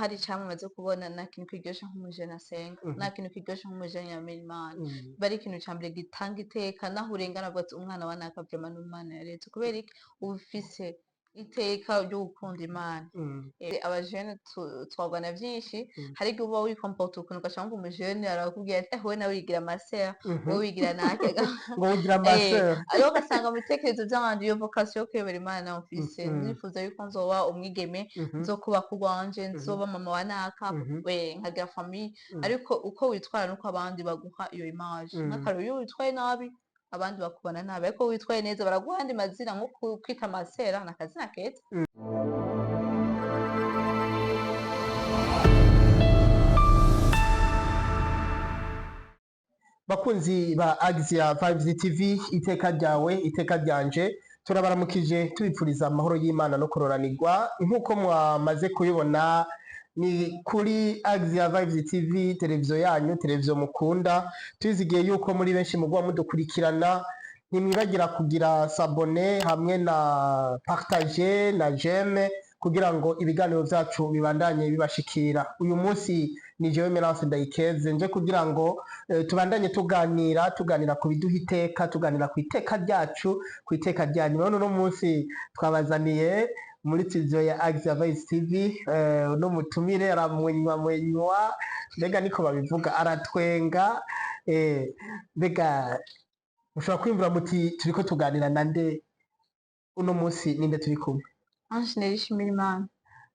hari icamwe umaze kubona nta kintu kiryoshe nk'umujene asenga, nta kintu kiryoshe nk'umujene yamira Imana, biba ari ikintu ca mbere gitanga iteka, naho urengana uvuga ati umwana wa naka vrema n'Imana yareze, kubera iki? Uba ufise iteka ryo gukunda Imana. Abajene twagwana vyinshi, hari igihe uba wikomporta ukuntu ugaca wumva umujene arakubwira ati wewe nawe wigira masera, wewe wigira nake ngo ugira masera, ariho ugasanga mu bitekerezo vy'abandi iyo vocation yo kwiyobera Imana mfise, ndifuza yuko nzoba umwigeme, nzokubaka urwanje, nzoba mama wa naka, nkagira famille, ariko uko witwara nuko abandi baguha iyo image. Nk'akarorero iyo witwaye nabi abandi bakubona nabi, ariko witwaye neza baraguha andi mazina nko kwita masera, n'akazina keza. bakunzi ba Axia Vibes TV, iteka ryawe iteka ryanje, turabaramukije tubipfuriza amahoro y'Imana no kuroranirwa. Nk'uko mwamaze kubibona ni kuri Axia Vibes TV, televiziyo yanyu, televiziyo mukunda, tuzigiye yuko muri benshi mugwa mudukurikirana. Ntimwibagira kugira sabone hamwe na partage na j'aime kugira ngo ibiganiro vyacu bibandanye bibashikira. Uyu munsi ni jewe Melance Ndayikeze nje kugira ngo tubandanye tuganira ku biduha iteka, tuganira ku iteka ryacu, ku iteka ryanyu. None uno munsi twabazaniye muri studio ya Axia Vibes TV no mutumire aramwenywa, mbega niko babivuga, aratwenga, mbega mushobora kwiyumvira muti turiko tuganira nande uno munsi? Ninde turi kumwe? Ange Neri Shimirimana.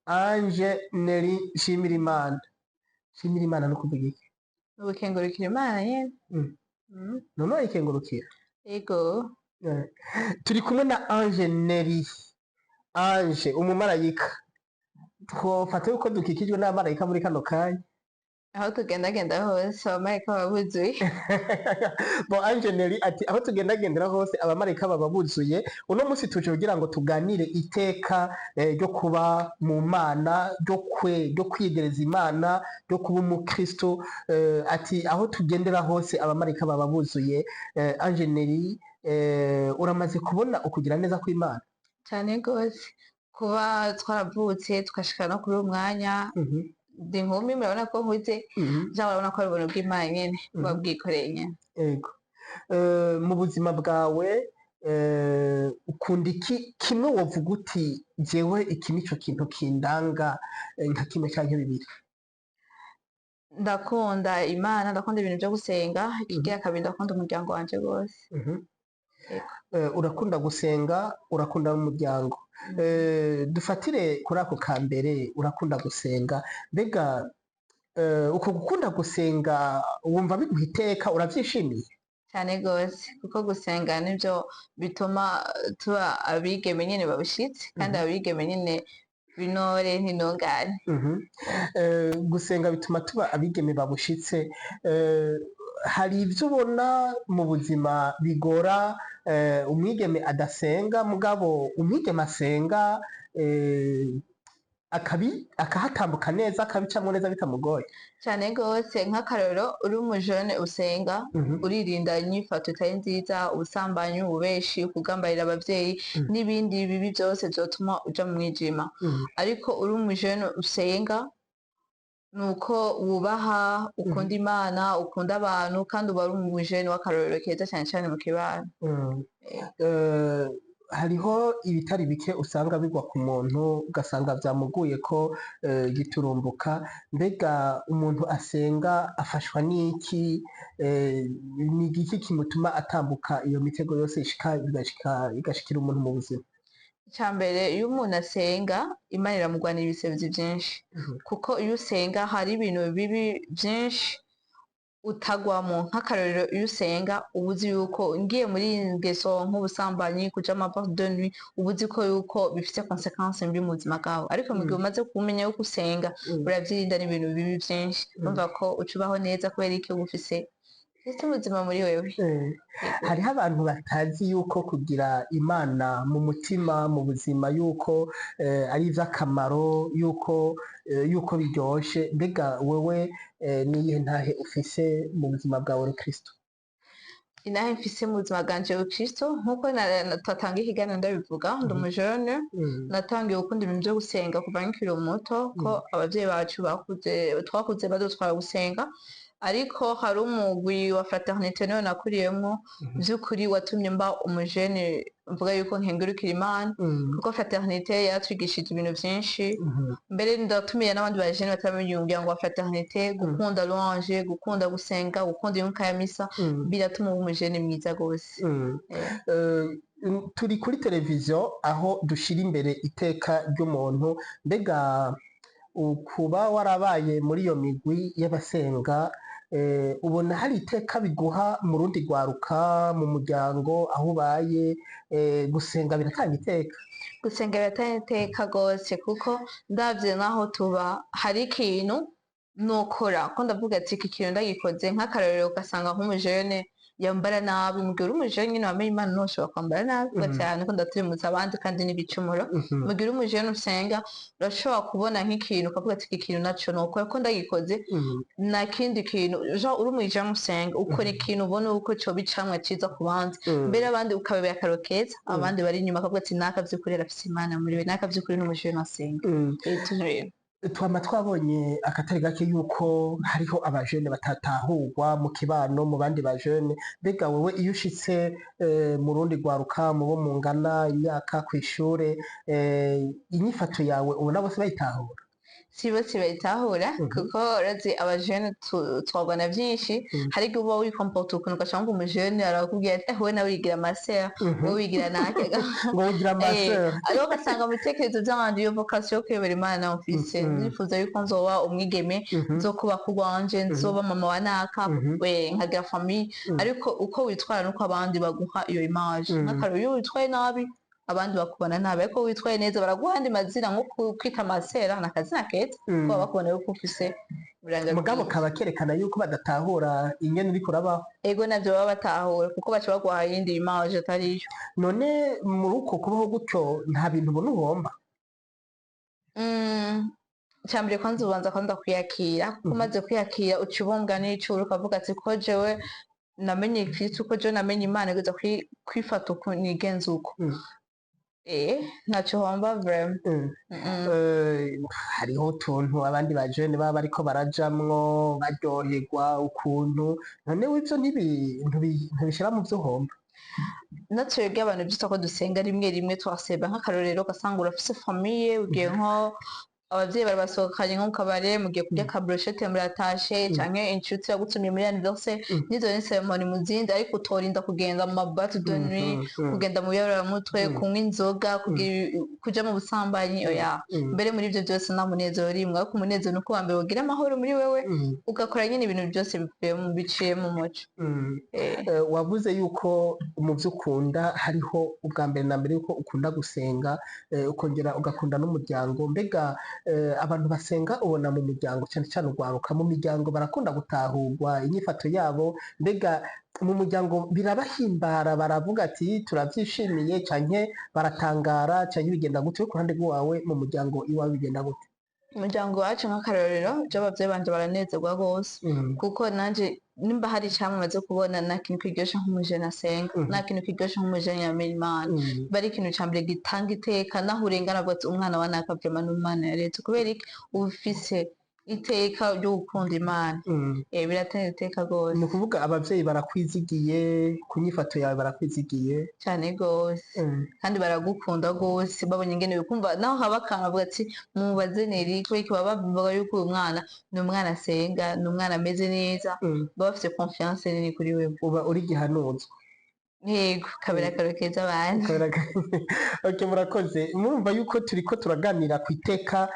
Ange Neri Shimirimana. Shimirimana no kuvuga iki? Ubukengurukira Imana nyene. None wayikengurukira? Ego. Turi kumwe na Ange Neri. Ange umumarayika. Twofata yuko dukikijwe n'abamarayika muri kano kanya. Aho tugendagenda hose abamarayika baba buzuye. Bo Ange Neri ati aho tugendagendera hose abamarayika baba buzuye. Uno munsi tuje kugira ngo tuganire iteka ryo kuba mu Mana, ryo kwiyegereza Imana, ryo kuba umukristo. Ati aho tugendera hose abamarayika baba buzuye. Ange Neri, uramaze kubona ukugira neza kw'Imana? Cyane gose, kuba twaravutse tukashika no kuri uyu mwanya, ndi inkumi murabona ko nkuze, urabona ko ari ubuntu bw'Imana nyene buba bwikoreye nyene. Ego. Mu buzima bwawe ukunda iki? Kimwe wovuga uti jewe iki nico kintu kindanga, nka kimwe canke bibiri? Ndakunda Imana, ndakunda ibintu vyo gusenga, ikigira kabiri ndakunda umuryango wanje gose. Urakunda gusenga, urakunda n'umuryango. Dufatire kuri ako ka mbere, urakunda gusenga. Mbega uko gukunda gusenga wumva biguha iteka, uravyishimiye? Cyane gose, kuko gusenga nivyo bituma tuba abigeme nyene babishitse, kandi abigeme nyene binore ntintungane. Gusenga bituma tuba abigeme babushitse. Hari ivyo ubona mu buzima bigora umwigeme adasenga, mugabo umwigeme asenga akahatambuka neza, akabicamwo neza bitamugoye? Cyane gose, nk'akarorero uri umujene usenga, uririnda inyifato itari nziza, ubusambanyi, ububeshi, kugambarira abavyeyi n'ibindi bibi vyose vyotuma uja mu mwijima. Ariko uri umujene usenga, nuko wubaha, ukunda Imana, ukunda abantu, kandi uba ari umujene w'akarorero keza cane cane mu kibano. Hariho ibitari bike usanga bigwa ku muntu ugasanga vyamuguye ko giturumbuka. Mbega umuntu asenga afashwa n'iki? Ni igiki kimutuma atambuka iyo mitego yose igashikira umuntu mu buzima? Icambere, iyo umuntu asenga Imana iramugwanira ibisevyi vyinshi, kuko iyo usenga hari ibintu bibi vyinshi utagwamo. Nk'akarorero iyo usenga uba uzi yuko ngiye muri ngeso nk'ubusambanyi, kuja ama boîte de nuit, uba uzi ko yuko bifise consequence mbi mu buzima bwawe, ariko mu gihe umaze kumenya yuko usenga uravyirinda n'ibintu bibi vyinshi, urumva ko uca ubaho neza kubera iki? uba ufise ubuzima muri wewe. Hariho abantu batazi yuko kugira Imana mu mutima, mu buzima, yuko ari ivy'akamaro, yuko biryoshe. Mbega wewe niyihe ntahe ufise mu buzima bwawe uri Kristo? inaha mfise mu buzima bwanje bukristo nk'uko twatanga ikiganiro ndabivuga ndi umujene natangiye gukunda ibintu vyo gusenga kuva nkiri muto ko abavyeyi bacu twakuze badutwara gusenga ariko hari umugwi wa fraternité niwo nakuriyemwo vy'ukuri watumye mba umujene mvuga yuko nkengurukira Imana kuko fraternité yatwigishije ibintu vyinshi mbere ndatumiye n'abandi bajene batamenya umuryango wa fraternité gukunda louange gukunda gusenga gukunda inyuka ya misa biratuma uba umujene mwiza gose. Turi kuri televiziyo aho dushira imbere iteka ry'umuntu mbega kuba warabaye muri iyo migwi y'abasenga ubona hari iteka biguha mu rundi rwaruka mu muryango aho ubaye gusenga biratanga iteka? Gusenga biratanga iteka gose kuko ndavye naho tuba hari ikintu nokora ko ndavuga ati iki kintu ndagikoze nk'akarorero ugasanga nk'umujene yambara nabi mugihe uri umujene nyine wamenye Imana ntushobora kwambara nabi cyane ko ndaturimutsa abandi kandi n'ibicumuro mugihe uri umujene usenga urashobora kubona nk'ikintu ukavuga ati iki kintu naco nokora ko ndagikoze na kindi kintu uri umujene usenga ukora ikintu ubona uko coba icamwa ciza ku bandi mbere abandi ukababera akarorero keza abandi bari inyuma bakavuga ati naka vy'ukuri arafise Imana muri we naka vy'ukuri n'umujene asenga. Twama twabonye akatari gake yuko hariho abajene batatahurwa mu kibano mu bandi bajene mbega wewe iyo ushitse mu rundi rwaruka mubo mungana imyaka kw'ishure inyifato yawe ubona bose bayitahura? Si bose bayitahura kuko urazi abajene twagwana vyinshi hari igihe uba wikomporta ukuntu ugaca ngo umujene arakubwira ati we nawe wigira masera wowe wigira nake ngo wigira masera ariho ugasanga mu bitekerezo vy'abandi iyo vocation yo kuyobora Imana mfise ndifuza yuko nzoba umwigeme nzokubaka urwanje nzoba mama wa naka we nkagira famille ariko uko witwara nuko abandi baguha iyo image nk'akarorero iyo witwaye nabi abandi bakubona nabi ariko witwaye neza baraguha andi mazina nko kwita masera n'akazina keza ko baba bakubona yuko ufise uburenganzira mugabo kaba kerekana yuko badatahura ingene uriko urabaho. Ego navyo baba batahura kuko baca baguha yindi image atariyo. None muri uko kubaho gutyo nta bintu ubona uhomba? Icambere kwanza ubanza kwanza kwiyakira kuko umaze kwiyakira uca ubumbwa n'icuro ukavuga ati ko jewe namenye Kristo ko jewe namenye Imana igeza kwifata uko nigenza uko ntaco homba vraiment. Hariho utuntu abandi bajene baba bariko barajamwo baryoherwa ukuntu none w'ivyo ntibishira mu vyo uhomba? Natwebwe abantu vyitwa ko dusenga rimwe rimwe twaseba nk'akarorero ugasanga urafise famille ugiye nko abavyeyi barabasohokanye nko mu kabare mugiye kurya ka brochette muratashe canke inshuti yagutumye muri anniversaire nizo ni ceremony mu zindi ariko utorinda kugenda mu mabatu de nuit kugenda mu biyoberamutwe kunywa inzoga kuja mu busambanyi oya mbere muri ivyo vyose nta munezero urimwo ariko umunezero nuko wa mbere wogira amahoro muri wewe ugakora nyine ibintu byose biciye mu muco. Wavuze yuko mu vyo ukunda hariho ubwa mbere na mbere yuko ukunda gusenga ukongera ugakunda n'umuryango mbega abantu basenga ubona mu muryango cyane cyane urwaruka mu miryango barakunda gutahurwa inyifato yabo mbega mu muryango birabahimbara baravuga ati turavyishimiye canke baratangara canke bigenda gute ku ruhande rwawe mu muryango iwawe bigenda gute? Umuryango wacu nk'akarorero abavyeyi banje baranezerwa gose kuko nanje nimba hari icamwe maze kubona nta kintu kiryoshe nk'umujene asenga nta kintu kiryoshe nk'umujene yamenya Imana bari ikintu ca mbere gitanga iteka naho urengana avuga ati umwana wa naka vraiment n'Imana yaretse kubera iki uba ufise iteka ryo gukunda Imana biratera iteka gose. Ni ukuvuga abavyeyi barakwizigiye ku nyifato yawe barakwizigiye cane gose kandi baragukunda gose babonye ingene bikumva naho haba akantu bavuga ati mubaze neri kubera iki baba bavuga yuko uyu mwana ni umwana asenga ni umwana ameze neza baba bafise confiance nini kuri wewe uba uri gihanuzwa. Yego kabera akarorero keza abantu. Okay, murakoze murumva yuko turiko turaganira ku iteka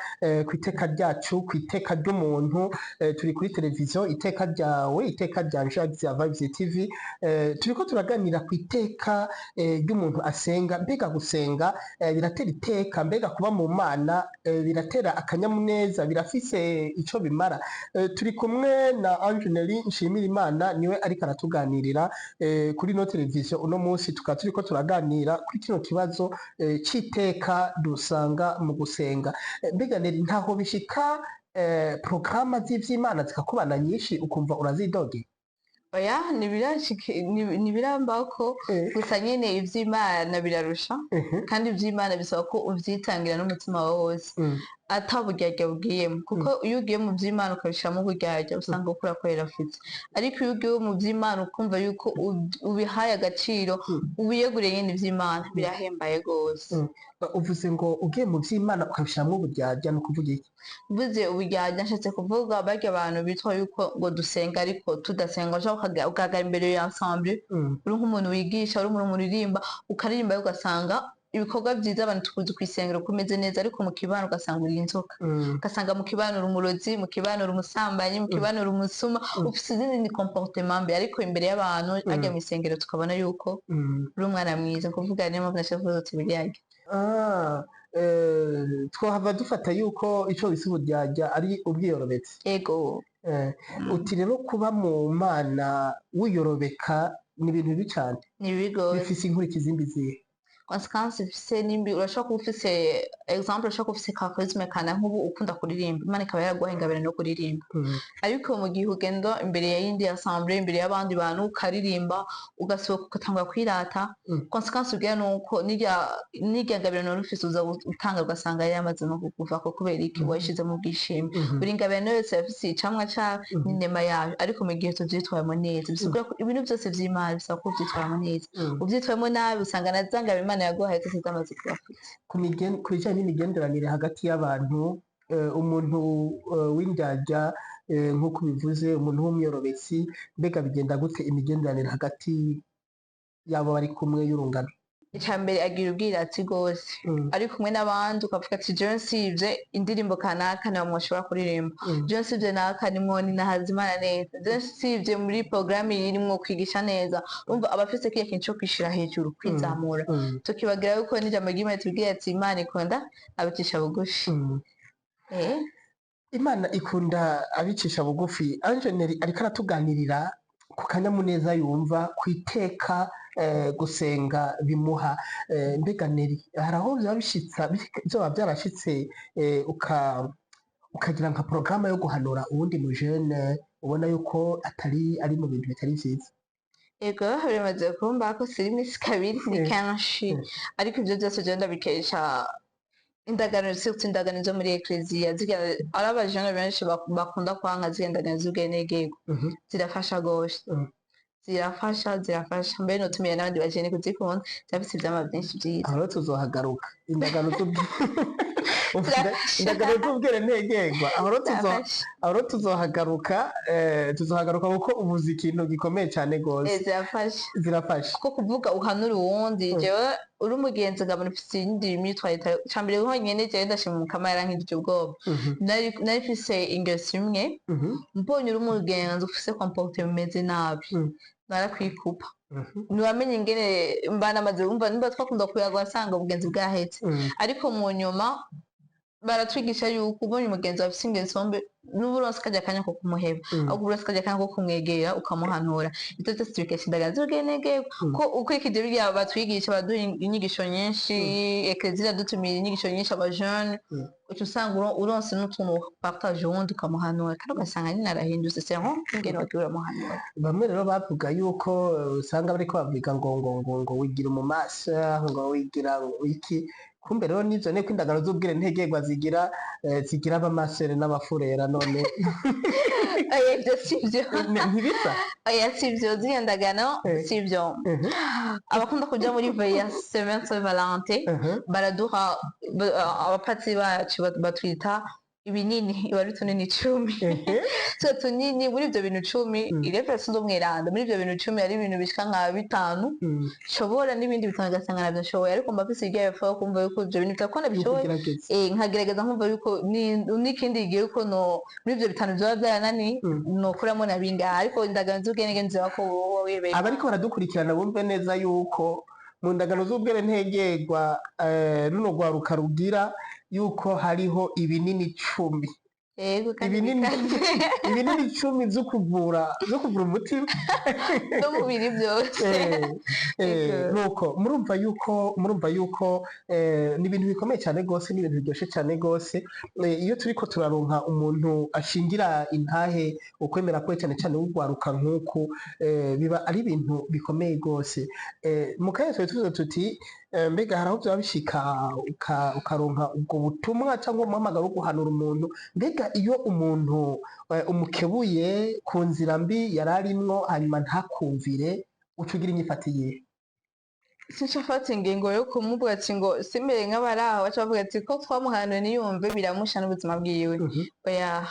ryacu ku iteka ry'umuntu turi kuri televiziyo iteka ryawe iteka ryanje Agizia Vibes TV turiko turaganira ku iteka ry'umuntu asenga mbega gusenga biratera iteka mbega kuba mu Mana biratera akanyamuneza birafise ico bimara turi kumwe na Angeneri Nshimirimana niwe ariko aratuganirira kuri no televiziyo uno munsi tukaba turiko turaganira kuri kino kibazo c'iteka dusanga mu gusenga mbega ntaho bishika programa z'ivy'Imana zikakubana nyinshi ukumva urazidoge? oya ntibirambako gusa nyene ivy'Imana birarusha kandi ivy'Imana bisaba ko uvyitangira n'umutima wawe wose ata buryarya bugiyemo kuko iyo ugiye mu vy'Imana ukabishiramwo uburyarya usanga uriko urakorera futi ariko iyo ugiye mu vy'Imana ukumva yuko ubihaye agaciro ubiyeguriye nyene ivy'Imana birahembaye gose. uvuze ngo ugiye mu vy'Imana ukabishiramwo uburyarya ni ukuvuga iki? Mvuze uburyarya nshatse kuvuga barya abantu bitwa yuko ngo dusenga ariko tudasenga ushaka ugahagarara imbere ya ensemble uri nk'umuntu wigisha uri umuntu uririmba ukaririmba ugasanga ibikorwa vyiza abantu tukuzi kw'isengero kumeze neza ariko mu kibano ugasanga uri inzoka ugasanga mu kibano uri umurozi mu kibano uri umusambanyi mu kibano uri umusuma ufise izindi comportement mbi ariko imbere y'abantu arya mw'isengero tukabona yuko uri umwana mwiza kuvuga niyo mpamvu nashaka kuvuga uti buryarya. Twahava dufata yuko ico bise uburyarya ari ubwiyorobetsi. Ego. Uti rero kuba mu Mana wiyorobeka ni ibintu bibi cane. Ni bibi gose. Bifise inkurikizi mbi zihe? Consequence ufise nimbi urashobora kuba ufise exemple urashobora kuba ufise charisme kana nk'ubu ukunda kuririmba Imana ikaba yaraguhaye ingabire no kuririmba ariko mu gihe ugenda imbere ya yindi assemblée imbere y'abandi bantu ukaririmba ugasohoka ugatangura kwirata consequence ugira nuko nirya ngabire nari ufise uza utanga ugasanga yari yamaze no kukuvako kubera iki washize mu bwishime buri ngabire yose yafise icamwa ca n'inema yayo ariko mu gihe tuvyitwayemo neza bisigura ko ibintu byose vy'Imana bisaba ko uvyitwayemo neza uvyitwayemo nabi usanga na za ngabire Imana yaguhaye zose zamaze kubafite. Ku bijanye n'imigenderanire hagati y'abantu umuntu w'indyarya nk'uko bivuze umuntu w'umwiyorobetsi mbega bigenda gute imigenderanire hagati y'abo bari kumwe y'urungano? Icambere agira ubwiratsi gose ari kumwe n'abandi ukavuga ati jewe nsivye indirimbo kanaka nawe mwoshobora kuririmba jewe nsivye naka nimwo ninahaza Imana neza jewe nsivye muri programme irimwo kwigisha neza umva abafise kiya kintu co kwishira hejuru kwizamura tukibagira yuko n'ijambo ry'Imana tubwira ati Imana ikunda abicisha bugufi. Imana ikunda abicisha bugufi. Angeneri ariko aratuganirira ku kanyamuneza yumva kwiteka gusenga bimuha mbega Neri hari aho biba bishitsa vyoba vyarashitse ukagira nka porogaramu yo guhanura uwundi mujene ubona yuko ari mu bintu bitari vyiza? Ego bimaze kumbako si rimwe si kabiri ni kenshi ariko ivyo vyose jewe ndabikesha indagano surtout indagano zo muri ecclesia ari abajene benshi bakunda kwanka z'indagano z'ubwenegihugu zirafasha gose zirafasha mbere notumiye n'abandi bajene kuzikunda zafise ivyama vyinshi vyiza. Aho tuzahagaruka indagano z'ubwenegihugu aho tuzohagaruka kuko ubuze ikintu gikomeye cane gose. Zirafasha kuko kuvuga uhanura uwundi jewe uri umugenzi ngabona ufise iyindi myitwarire cambere honyene jewe ndashima Mukama yarankijije ubwoba nari mfise ingeso imwe mbonye uri umugenzi ufise comportement imeze nabi narakwikupa ntiwamenye ingene mbana amaze umva nimba twakunda kuyaga wasanga ubugenzi bwahetse ariko mu nyuma baratwigisha yuko ubonye umugenzi wafise ingeso mbi n'uburonse kajya akanya ko kumuheba ahubwo uburonse kajya akanya ko kumwegera ukamuhanura ivyo vyose tubikesha indagano z'ubwenegihugu ko ukurikije birya batwigisha baduha inyigisho nyinshi eklezia dutumira inyigisho nyinshi abajene uca usanga uronse n'utuntu partage uwundi ukamuhanura kandi ugasanga nyine arahindutse c'est rond ingene wagiye uramuhanura. Bamwe rero bavuga yuko usanga bariko bavuga ngo wigira umumasa ngo wigira iki kumbe rero nivyo neko indagano z'ubwenegihugu zigira abamasere n'abafurera none ivyo sivyo ntibisa sivyo ziriya ndagano sivyo abakunda kuja muri veya semaine Saint Valentin baraduha abapatsi bacu batwita ibinini iba ari utunini 10 so tunini muri ivyo bintu 10 irefesi ndumwiranda muri ivyo bintu 10 ari ibintu bishika nka 5 shobora n'ibindi bitanga gasanga navyo nshoboye ariko mbafise igihe yafa kumva yuko ivyo bintu bitakona bishoboye nkagerageza nkumva yuko n'ikindi igihe yuko no muri ivyo bitanu vyoba vyaranani nokuramo na bingahe ariko indagano z'ubwenegihugu nziba ko wowe abariko baradukurikirana bumve neza yuko mu ndagano z'ubwenegihugu runo rwaruka rugira yuko hariho ibinini 10 yego kandi ibinini bikaze ibinini 10 vyo kuvura umutima n'umubiri byose yego nuko murumva yuko ni ibintu bikomeye cyane rwose, ni ibintu biryoshye cyane rwose. Iyo turiko turaronka umuntu ashingira intahe ukwemera kwe cyane cyane w'ugwaruka nk'uku, biba ari ibintu bikomeye rwose. Mu kanya twari tuvuze tuti mbega hari aho byaba bishika ukaronka ubwo butumwa cyangwa umuhamagaro wo guhanura umuntu, mbega iyo umuntu umukebuye ku nzira mbi yari arimwo hanyuma ntakumvire uca ugira inyifato yihe? sinshafata ingingo yo kumubwira ati ngo simere nk'abari aho baca bavuga ati ko twamuhanuye niyumve biramusha n'ubuzima bwiwe, oya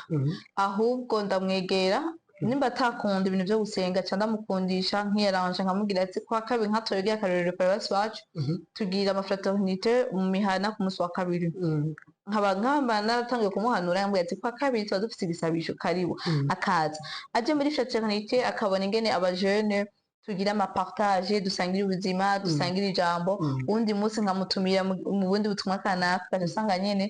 ahubwo ndamwegera nimba atakunda ibintu byo gusenga ca ndamukundisha nkiyaranje nkamubwira ati kwa kabiri nkatoregeye akarorero paruwasi wacu tugira amafraternité mu mihana ku musi wa kabiri, nkaba naratangiye kumuhanura yambwira ati kwa kabiri tuba dufise igisabisho karibu, akaza aje muri fraternité akabona ingene abajene tugira amapartage dusangira ubuzima dusangira ijambo, uwundi munsi nkamutumira mu bundi butumwa kanaka ugaca usanga nyene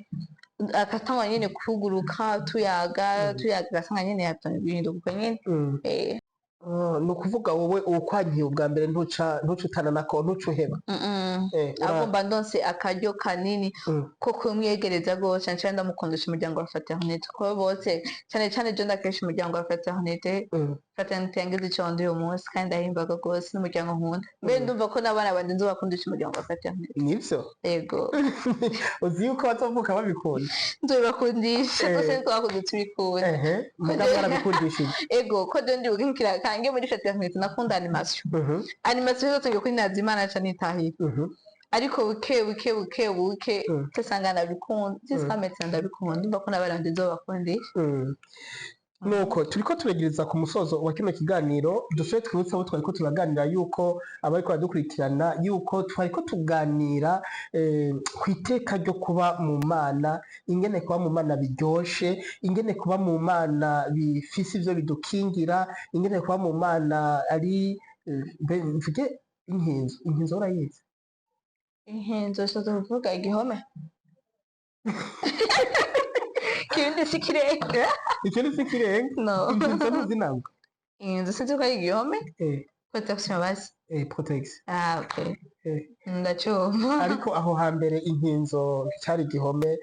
agatangwa nyene kuguruka tuyaga agasanga nyene yahinduka nyene. Ni ukuvuga wowe ukwankiye ubwa mbere ntuca utana nako ntuca uheba? agomba ndonse akaryo kanini ko kumwegereza rwose cane cane ndamukundisha umuryango wa fraternité kuko bose cane cane je ndakesha umuryango wa fraternité yangize ico ndi uyu munsi kandi ndahimbaga rwose n'umuryango nkunda, mbere ndumva ko n'abana banje nzobakundisha umuryango wa fraternité. Nivyo? Yego. Uzi yuko bazovuka babikunda? Nzobakundisha rwose twakuze tubikunda. Muga mwarabikundishije? Ego ko je ndibuka nkikira kange muri fraternité nakunda animation. Animation yose ngiye kuri Nazimana ca nitahira. Ariko buke tusanga ndabikunda sisametse ndabikunda ndumva ko n'abana banje nzobakundisha. Nuko turiko turegereza ku musozo wa kino kiganiro, dushoboye twibutsa abo twariko turaganira yuko abariko baradukurikirana yuko twariko tuganira ku iteka ryo kuba mu Mana, ingene kuba mu Mana biryoshe, ingene kuba mu Mana bifise ivyo bidukingira, ingene kuba mu Mana ari mvuge inkinzo urayizi? Inkinzo ushatse kuvuga igihome? Ikindi si ikirenga. Ikindi si ikirenga? No. Inkinzo ntuzi ntabwo? Inkinzo sinzi ko ari igihome? Protection basi? Protection. Okay. Ndacumva. Ariko aho hambere inkinzo cyari igihome,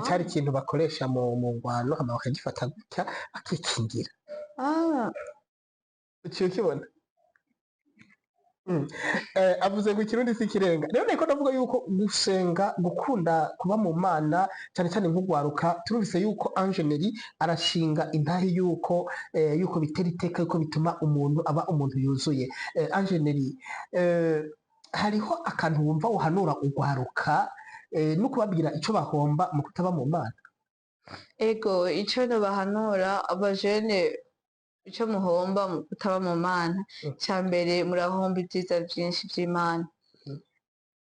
cyari ikintu bakoresha mu ngwano hama bakagifata gutya akikingira. Uciye ukibona? Avuze ngo ikirundi si ikirenga. Rero niko ndavuga yuko gusenga, gukunda kuba mu Mana cyane cyane nk'ugwaruka, turumvise yuko Ange-Nery arashinga intahe yuko bitera iteka yuko bituma umuntu aba umuntu yuzuye. Ange-Nery, hariho akantu wumva uhanura ugwaruka no kubabwira ico bahomba mu kutaba mu Mana? Ego ico nobahanura abajene ico muhomba mu kutaba mu Mana, ca mbere murahomba ivyiza vyinshi vy'Imana.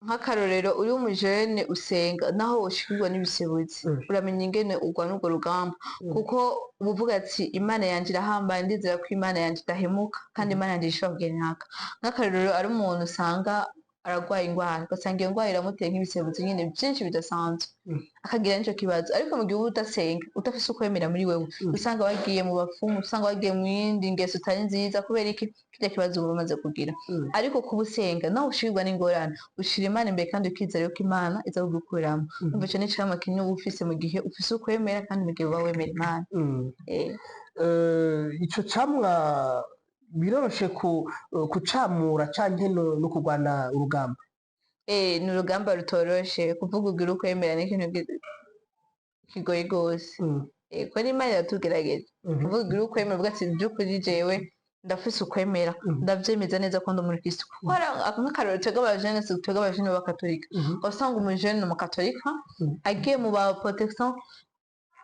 Nk'akarorero uri umujene usenga naho woshikirwa n'ibisebuzi uramenya ingene urwana urwo rugamba, kuko uvuga ati Imana yanje irahambaye, ndizera ko Imana yanje idahemuka kandi Imana yanje ishobora kugira naka. Nk'akarorero ari umuntu usanga aragwaye ingwara ugasanga iyo ngwara iramuteye nk'ibisebuzi nyene vyinshi bidasanzwe, akagira nico kibazo. Ariko mu gihe uba udasenga udafise ukwemera muri wewe, usanga wagiye mu bapfumu, usanga wagiye mu yindi ngeso utari nziza kubera iki kirya kibazo uba umaze kugira. Ariko kuba usenga naho ushirwa n'ingorane ushira Imana imbere kandi ukizera yuko Imana iza kugukuriramo. Umva ico ni icamwa kinini uba ufise mu gihe ufise ukwemera kandi mu gihe uba wemera Imana. Ico camwa biroroshe kucamura canke no kurwana urugamba? Ni urugamba rutoroshe, kuvuga ugira ukwemera n'ikintu kigoye gose. Ko n'Imana iratugerageje, kuvuga ugira ukwemera uvuga ati vy'ukuri jewe ndafise ukwemera, ndavyemeza neza ko ndi umukristo. Kuko hari nk'akarorero twebwe abajene b'abakatolika, usanga umujene umukatolika agiye mu ba protection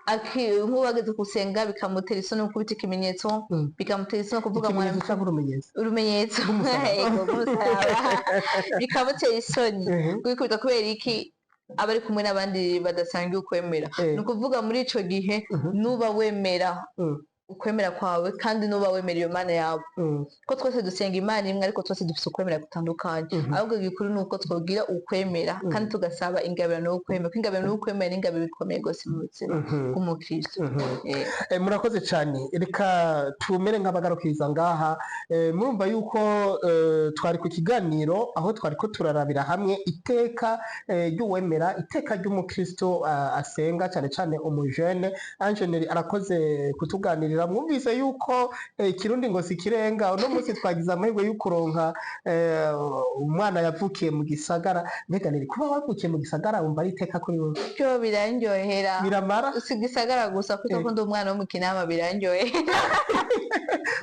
nk'uwageze gusenga bikamutera isoni gukubita ikimenyetso, bikamutera isoni kuvuga urumenyetso bikamutera isoni kubikubita kubera iki aba ari kumwe n'abandi badasangiye ukwemera. Ni ukuvuga muri ico gihe nuba wemera ukwemera kwawe kandi nuba wemera iyo mana yawe ko twese dusenga imana imwe ariko twese dufite ukwemera gutandukanye ahubwo igikuru ni uko twogira ukwemera kandi tugasaba ingabirano y'ukwemera ko ingabirano y'ukwemera ni ingabiro ikomeye rwose mu buzima bw'umukristo. Murakoze cyane, reka tumere nk'abagarukiriza ngaha. Murumva yuko twari ku kiganiro aho twari ko turarabira hamwe iteka ry'uwemera, iteka ry'umukristo asenga cyane cyane umujene. Angeneri arakoze kutuganirira. Mwumvise yuko ikirundi ngo si kirenga. Uno munsi twagize amahirwe yo kuronka umwana yavukiye mu gisagara. Mbega niri kuba wavukiye mu gisagara wumva ari iteka kuri wowe? Byo birandyohera, biramara si gisagara gusa kuko ndi umwana wo mu Kinama birandyohera.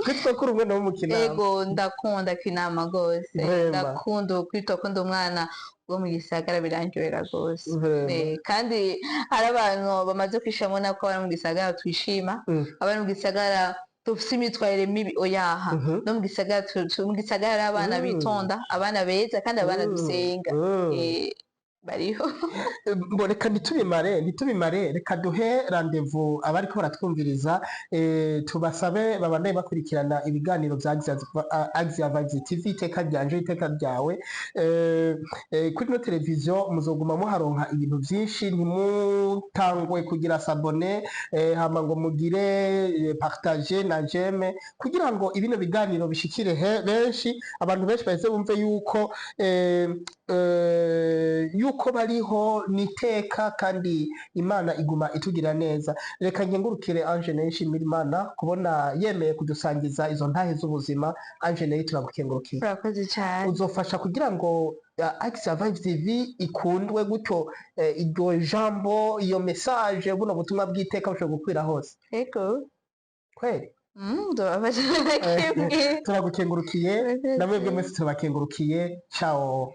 kwitwa kuri umwana wo mu Kinama? Ego ndakunda Kinama rwose, ndakunda kwitwa ko ndi umwana wo mu gisagara birandyohera rwose. Kandi hari abantu bamaze kwishamo nako abari mu gisagara twishima, abari mu gisagara dufite imyitwarire mibi oyaha, no mu gisagara hari abana bitonda, abana beza kandi abana dusenga bariho. Reka ntitubimare, reka duhe randevu abariko baratwumviriza, tubasabe babandanye bakurikirana ibiganiro bya Axia Vibes TV, iteka ryanje iteka ryawe. Kuri no televiziyo muzoguma muharonka ibintu byinshi, ntimutangwe kugira sabone hama ngo mugire partage na jeme kugira ngo ibino biganiro bishikire benshi, abantu benshi baheze bumve yuko bariho niteka kandi Imana iguma itugira neza. Reka nkengurukire Angeneri nshimira Imana kubona yemeye kudusangiza izo ntahe z'ubuzima. Angeneri turagukengurukiye, urakoze cyane. uzofasha kugira ngo Axia Vibes TV ikundwe gutyo, iryo jambo, iyo message, buno butumwa bw'iteka bushobora gukwira hose. Ego kweli turagukengurukiye namwe mwese turabakengurukiye. Ciao.